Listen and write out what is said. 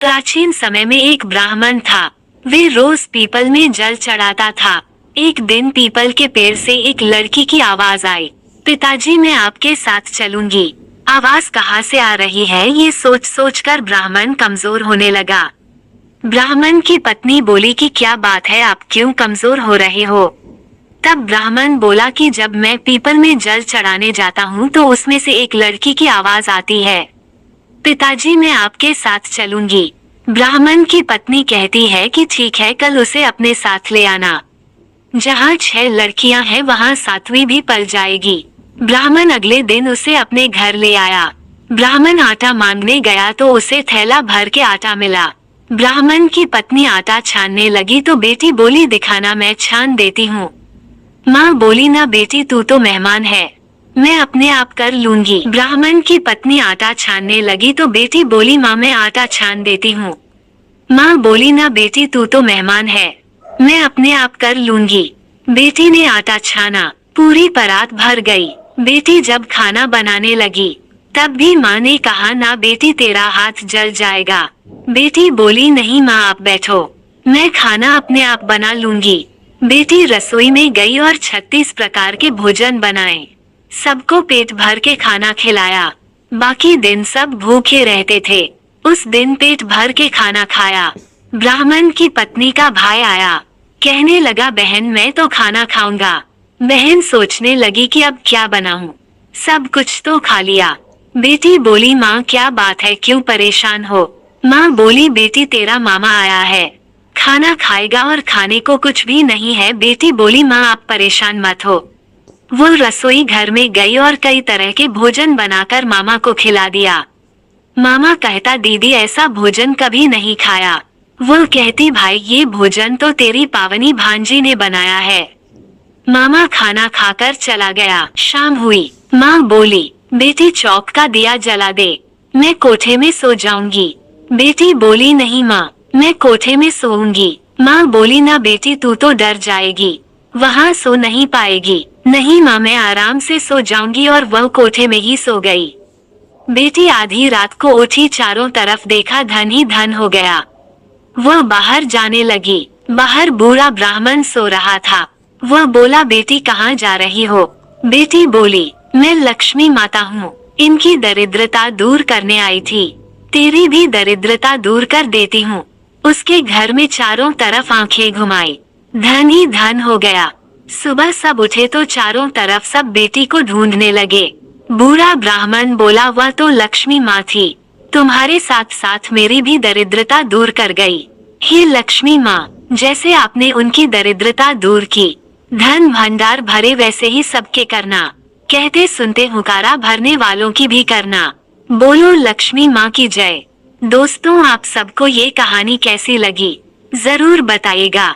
प्राचीन समय में एक ब्राह्मण था। वे रोज पीपल में जल चढ़ाता था। एक दिन पीपल के पेड़ से एक लड़की की आवाज आई, पिताजी मैं आपके साथ चलूंगी। आवाज कहाँ से आ रही है ये सोच सोच कर ब्राह्मण कमजोर होने लगा। ब्राह्मण की पत्नी बोली कि क्या बात है, आप क्यों कमजोर हो रहे हो? तब ब्राह्मण बोला कि जब मैं पीपल में जल चढ़ाने जाता हूँ तो उसमें से एक लड़की की आवाज आती है, पिताजी मैं आपके साथ चलूंगी। ब्राह्मण की पत्नी कहती है कि ठीक है, कल उसे अपने साथ ले आना। जहाँ 6 लड़कियां हैं वहाँ 7वीं भी पल जाएगी। ब्राह्मण अगले दिन उसे अपने घर ले आया। ब्राह्मण आटा मांगने गया तो उसे थैला भर के आटा मिला। ब्राह्मण की पत्नी आटा छानने लगी तो बेटी बोली दिखाना, मैं छान देती हूँ। माँ बोली ना बेटी, तू तो मेहमान है, मैं अपने आप कर लूंगी। ब्राह्मण की पत्नी आटा छानने लगी तो बेटी बोली माँ मैं आटा छान देती हूँ। माँ बोली ना बेटी, तू तो मेहमान है, मैं अपने आप कर लूंगी। बेटी ने आटा छाना, पूरी परात भर गई। बेटी जब खाना बनाने लगी तब भी माँ ने कहा ना बेटी, तेरा हाथ जल जाएगा। बेटी बोली नहीं माँ, आप बैठो, मैं खाना अपने आप बना लूंगी। बेटी रसोई में गई और 36 प्रकार के भोजन बनाए। सबको पेट भर के खाना खिलाया। बाकी दिन सब भूखे रहते थे। उस दिन पेट भर के खाना खाया। ब्राह्मण की पत्नी का भाई आया, कहने लगा बहन मैं तो खाना खाऊंगा। बहन सोचने लगी कि अब क्या बनाऊं, सब कुछ तो खा लिया। बेटी बोली माँ क्या बात है, क्यों परेशान हो? माँ बोली बेटी तेरा मामा आया है, खाना खाएगा और खाने को कुछ भी नहीं है। बेटी बोली माँ आप परेशान मत हो। वो रसोई घर में गई और कई तरह के भोजन बनाकर मामा को खिला दिया। मामा कहता दीदी ऐसा भोजन कभी नहीं खाया। वो कहती भाई ये भोजन तो तेरी पावनी भांजी ने बनाया है। मामा खाना खाकर चला गया। शाम हुई। माँ बोली बेटी चौक का दिया जला दे, मैं कोठे में सो जाऊंगी। बेटी बोली नहीं माँ, मैं कोठे में सोऊंगी। माँ बोली ना बेटी, तू तो डर जाएगी, वहाँ सो नहीं पाएगी। नहीं माँ, मैं आराम से सो जाऊंगी। और वह कोठे में ही सो गई। बेटी आधी रात को उठी, चारों तरफ देखा, धन ही धन हो गया। वह बाहर जाने लगी। बाहर बूढ़ा ब्राह्मण सो रहा था। वह बोला बेटी कहाँ जा रही हो? बेटी बोली मैं लक्ष्मी माता हूँ, इनकी दरिद्रता दूर करने आई थी, तेरी भी दरिद्रता दूर कर देती हूँ। उसके घर में चारों तरफ आंखें घुमाई, धन ही धन हो गया। सुबह सब उठे तो चारों तरफ सब बेटी को ढूंढने लगे। बूढ़ा ब्राह्मण बोला वह तो लक्ष्मी माँ थी, तुम्हारे साथ साथ मेरी भी दरिद्रता दूर कर गई। हे लक्ष्मी माँ, जैसे आपने उनकी दरिद्रता दूर की, धन भंडार भरे वैसे ही सबके करना। कहते सुनते हुकारा भरने वालों की भी करना। बोलो लक्ष्मी माँ की जय। दोस्तों आप सबको ये कहानी कैसी लगी जरूर बताइएगा।